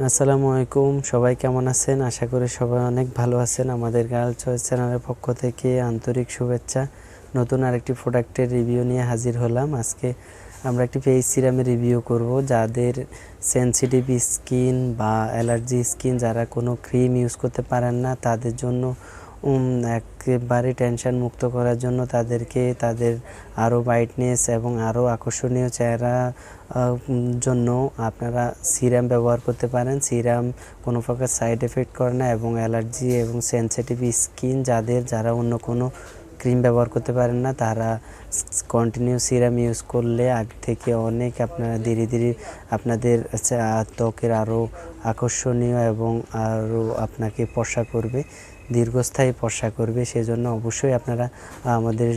আসসালামু আলাইকুম, সবাই কেমন আছেন? আশা করি সবাই অনেক ভালো আছেন। আমাদের গার্ল চয়েস চ্যানেলের পক্ষ থেকে আন্তরিক শুভেচ্ছা। নতুন আরেকটি প্রোডাক্টের রিভিউ নিয়ে হাজির হলাম। আজকে আমরা একটি ফেস সিরামের রিভিউ করব। যাদের সেনসিটিভ স্কিন বা অ্যালার্জি স্কিন, যারা কোনো ক্রিম ইউজ করতে পারেন না, তাদের জন্য একেবারে টেনশন মুক্ত করার জন্য তাদেরকে তাদের আরও ব্রাইটনেস এবং আরও আকর্ষণীয় চেহারা জন্য আপনারা সিরাম ব্যবহার করতে পারেন। সিরাম কোনো প্রকার সাইড এফেক্ট করে না এবং অ্যালার্জি এবং সেনসিটিভ স্কিন যারা অন্য কোনো ক্রিম ব্যবহার করতে পারেন না, তারা কন্টিনিউ সিরাম ইউজ করলে আগে থেকে অনেক আপনারা ধীরে ধীরে আপনাদের ত্বকের আরও আকর্ষণীয় এবং আরও আপনাকে ফর্সা করবে, দীর্ঘস্থায়ী ফর্সা করবে। সেজন্য অবশ্যই আপনারা আমাদের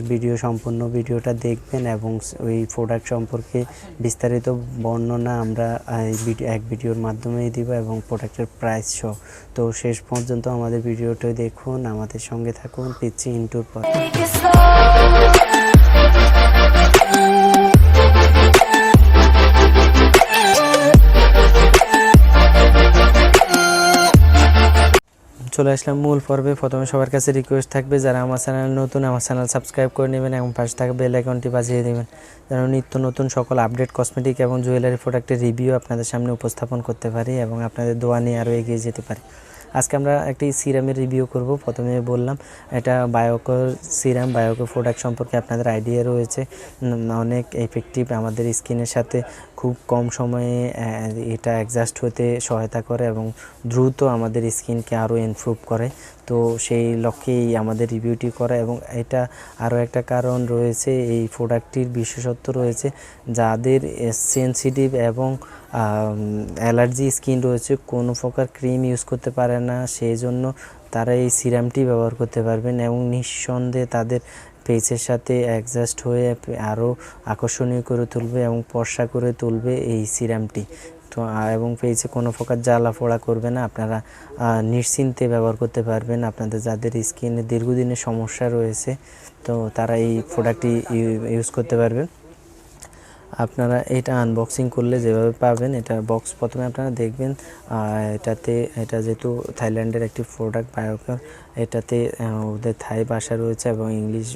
সম্পূর্ণ ভিডিওটা দেখবেন এবং ওই প্রোডাক্ট সম্পর্কে বিস্তারিত বর্ণনা আমরা এক ভিডিওর মাধ্যমেই দিব এবং প্রোডাক্টের প্রাইস সহ। তো শেষ পর্যন্ত আমাদের ভিডিওটা দেখুন, আমাদের সঙ্গে থাকুন। পিচ্ছি ইন্টুর পর চলে আসলাম মূল পর্বে। প্রথমে সবার কাছে রিকোয়েস্ট থাকবে, যারা আমার চ্যানেল নতুন, আমার চ্যানেল সাবস্ক্রাইব করে নেবেন এবং পাশে থাকা বেল আইকনটি বাজিয়ে দেবেন, যেন নিত্য নতুন সকল আপডেট কসমেটিক এবং জুয়েলারি প্রোডাক্টের রিভিউ আপনাদের সামনে উপস্থাপন করতে পারি এবং আপনাদের দোয়া নিয়ে আরও এগিয়ে যেতে পারি। আজকে আমরা একটি সিরামের রিভিউ করব। প্রথমে বললাম এটা বায়োকোর সিরাম। বায়োকোর প্রোডাক্ট সম্পর্কে আপনাদের আইডিয়া রয়েছে, অনেক এফেক্টিভ, আমাদের স্কিনের সাথে খুব কম সময়ে এটা অ্যাডজাস্ট হতে সহায়তা করে এবং দ্রুত আমাদের স্কিনকে আরও ইমপ্রুভ করে। তো সেই লক্ষ্যেই আমাদের রিভিউটি করা। এবং এটা আরও একটা কারণ রয়েছে, এই প্রোডাক্টটির বিশেষত্ব রয়েছে, যাদের সেনসিটিভ এবং অ্যালার্জি স্কিন রয়েছে, কোনো প্রকার ক্রিম ইউজ করতে পারে না, সেই জন্য তারা এই সিরামটি ব্যবহার করতে পারবেন এবং নিঃসন্দেহে তাদের ফেসের সাথে অ্যাডজাস্ট হয়ে আরও আকর্ষণীয় করে তুলবে এবং ফর্সা করে তুলবে এই সিরামটি। তো এবং ফেসে কোনো প্রকার জ্বালা পোড়া করবে না, আপনারা নিশ্চিন্তে ব্যবহার করতে পারবেন। আপনাদের যাদের স্কিনে দীর্ঘদিনের সমস্যা রয়েছে, তো তারা এই প্রোডাক্টটি ইউজ করতে পারবেন। আপনারা এটা আনবক্সিং করলে যেভাবে পাবেন, এটা বক্স প্রথমে আপনারা দেখবেন। এটা যেহেতু থাইল্যান্ডের একটি প্রোডাক্ট বায়োকার, এটাতে ওদের থাই ভাষা রয়েছে এবং ইংলিশ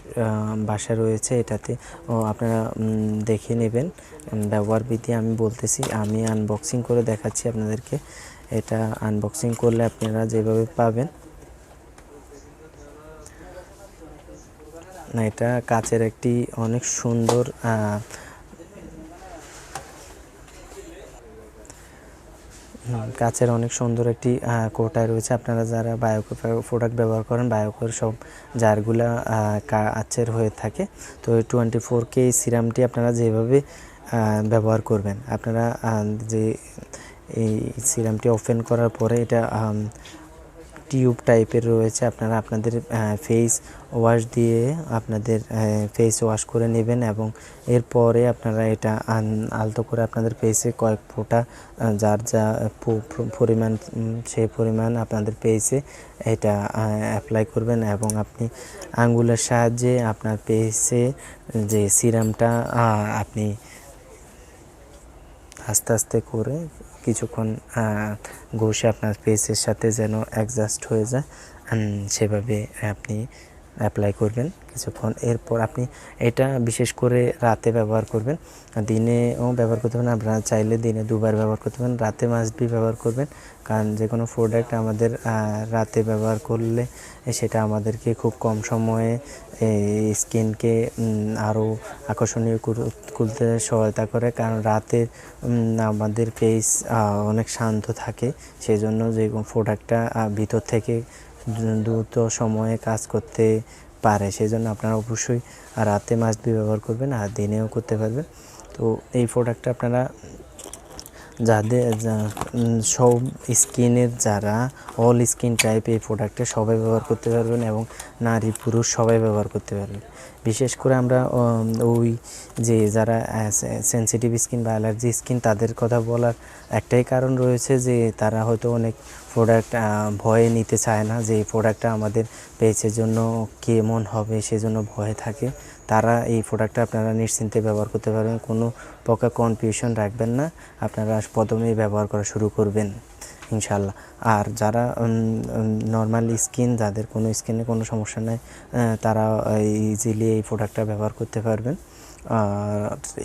ভাষা রয়েছে। এটাতে আপনারা দেখে নেবেন। ব্যবহার বিধি আমি বলতেছি, আমি আনবক্সিং করে দেখাচ্ছি আপনাদেরকে। এটা আনবক্সিং করলে আপনারা যেভাবে পাবেন, না এটা কাচের একটি অনেক সুন্দর একটি কোটায় রয়েছে। আপনারা যারা বায়োকো প্রোডাক্ট ব্যবহার করেন, বায়োকোর সব জারগুলা কাচের হয়ে থাকে। তো 24K সিরামটি আপনারা যেভাবে ব্যবহার করবেন, আপনারা যে এই সিরামটি ওপেন করার পরে এটা টিউব টাইপের রয়েছে, আপনারা আপনাদের ফেস ওয়াশ দিয়ে আপনাদের ফেস ওয়াশ করে নেবেন এবং এরপরে আপনারা এটা আলতো করে আপনাদের ফেসে কয়েক ফোঁটা যার যা পরিমাণ, সেই পরিমাণ আপনাদের ফেসে এটা অ্যাপ্লাই করবেন এবং আপনি আঙ্গুলের সাহায্যে আপনার ফেসে যে সিরামটা আপনি আস্তে আস্তে করে কিছুক্ষণ ঘষে আপনার ফেসের সাথে যেন অ্যাডজাস্ট হয়ে যায়, সেভাবে আপনি অ্যাপ্লাই করবেন কিছুক্ষণ। এরপর আপনি এটা বিশেষ করে রাতে ব্যবহার করবেন, দিনেও ব্যবহার করতে পারেন। আপনারা চাইলে দিনে দুবার ব্যবহার করতে পারেন, রাতে মাস্ট বি ব্যবহার করবেন, কারণ যে কোনো প্রোডাক্ট আমাদের রাতে ব্যবহার করলে সেটা আমাদেরকে খুব কম সময়ে স্কিনকে আরও আকর্ষণীয় করতে সহায়তা করে। কারণ রাতে আমাদের ফেস অনেক শান্ত থাকে, সেই জন্য যে কোনো প্রোডাক্টটা ভিতর থেকে দ্রুত সময়ে কাজ করতে পারে। সেই জন্য আপনারা অবশ্যই রাতে মাস্ট বি ব্যবহার করবেন, আর দিনেও করতে পারবেন। তো এই প্রোডাক্টটা আপনারা যাদের সব স্কিনের, যারা অল স্কিন টাইপ, এই প্রোডাক্টে সবাই ব্যবহার করতে পারবেন এবং নারী পুরুষ সবাই ব্যবহার করতে পারবেন। বিশেষ করে আমরা ওই যে যারা সেনসিটিভ স্কিন বা অ্যালার্জি স্কিন, তাদের কথা বলার একটাই কারণ রয়েছে যে তারা হয়তো অনেক প্রোডাক্ট ভয়ে নিতে চায় না, যে এই প্রোডাক্টটা আমাদের পেজের জন্য কেমন হবে, সেজন্য ভয়ে থাকে। তারা এই প্রোডাক্টটা আপনারা নিশ্চিন্তে ব্যবহার করতে পারবেন, কোনো প্রকার কনফিউশন রাখবেন না, আপনারা প্রথমেই ব্যবহার করা শুরু করবেন। ইনশাল্লাহ। আর যারা নর্মাল স্কিন, যাদের কোনো স্কিনে কোনো সমস্যা নেই, তারা ইজিলি এই প্রোডাক্টটা ব্যবহার করতে পারবেন। আর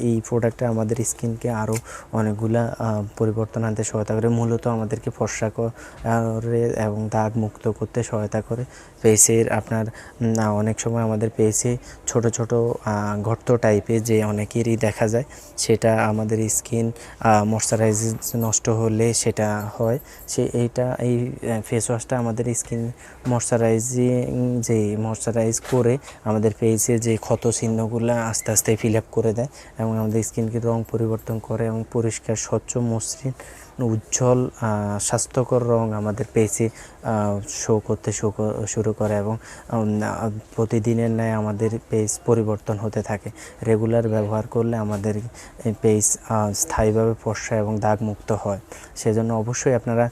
এই প্রোডাক্টটা আমাদের স্কিনকে আরও অনেকগুলা পরিবর্তন আনতে সহায়তা করে। মূলত আমাদেরকে ফর্সা করে এবং দাগ মুক্ত করতে সহায়তা করে। ফেসের আপনার অনেক সময় আমাদের ফেসে ছোট ছোট গর্ত টাইপের যে অনেকেরই দেখা যায়, সেটা আমাদের স্কিন ময়শ্চারাইজ নষ্ট হলে সেটা হয়। এই ফেস ওয়াশটা আমাদের স্কিন ময়শ্চারাইজ করে আমাদের ফেসে যে ক্ষত চিহ্নগুলো আস্তে আস্তে ফিল আপ করে দেয় এবং আমাদের স্কিনকে রং পরিবর্তন করে এবং পরিষ্কার, স্বচ্ছ, মসৃণ, উজ্জ্বল, স্বাস্থ্যকর রং আমাদের ফেসে শো করতে শুরু করে এবং প্রতিদিনের ন্যায় আমাদের ফেস পরিবর্তন হতে থাকে। রেগুলার ব্যবহার করলে আমাদের ফেস স্থায়ীভাবে ফর্সা এবং দাগ মুক্ত হয়। সেজন্য অবশ্যই আপনারা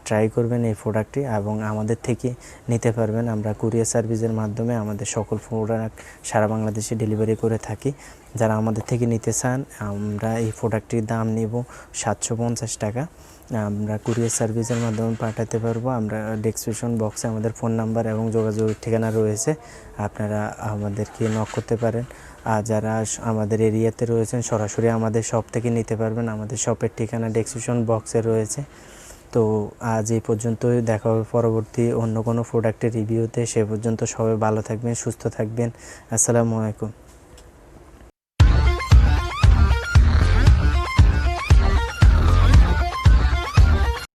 ট্রাই করবেন এই প্রোডাক্টটি এবং আমাদের থেকে নিতে পারবেন। আমরা কুরিয়ার সার্ভিসের মাধ্যমে আমাদের সকল প্রোডাক্ট সারা বাংলাদেশে ডেলিভারি করে থাকি। যারা আমাদের থেকে নিতে চান, আমরা এই প্রোডাক্টটির দাম নেব 750 টাকা। আমরা কুরিয়ার সার্ভিসের মাধ্যমে পাঠাতে পারবো। আমরা ডেসক্রিপশন বক্সে আমাদের ফোন নাম্বার এবং যোগাযোগের ঠিকানা রয়েছে, আপনারা আমাদেরকে নক করতে পারেন। আর যারা আমাদের এরিয়াতে রয়েছেন, সরাসরি আমাদের শপ থেকে নিতে পারবেন। আমাদের শপের ঠিকানা ডেসক্রিপশন বক্সে রয়েছে। তো আজ এই পর্যন্তই, দেখা হবে পরবর্তী অন্য কোনো প্রোডাক্টের রিভিউতে। সে পর্যন্ত সবাই ভালো থাকবেন, সুস্থ থাকবেন। আসসালামু আলাইকুম।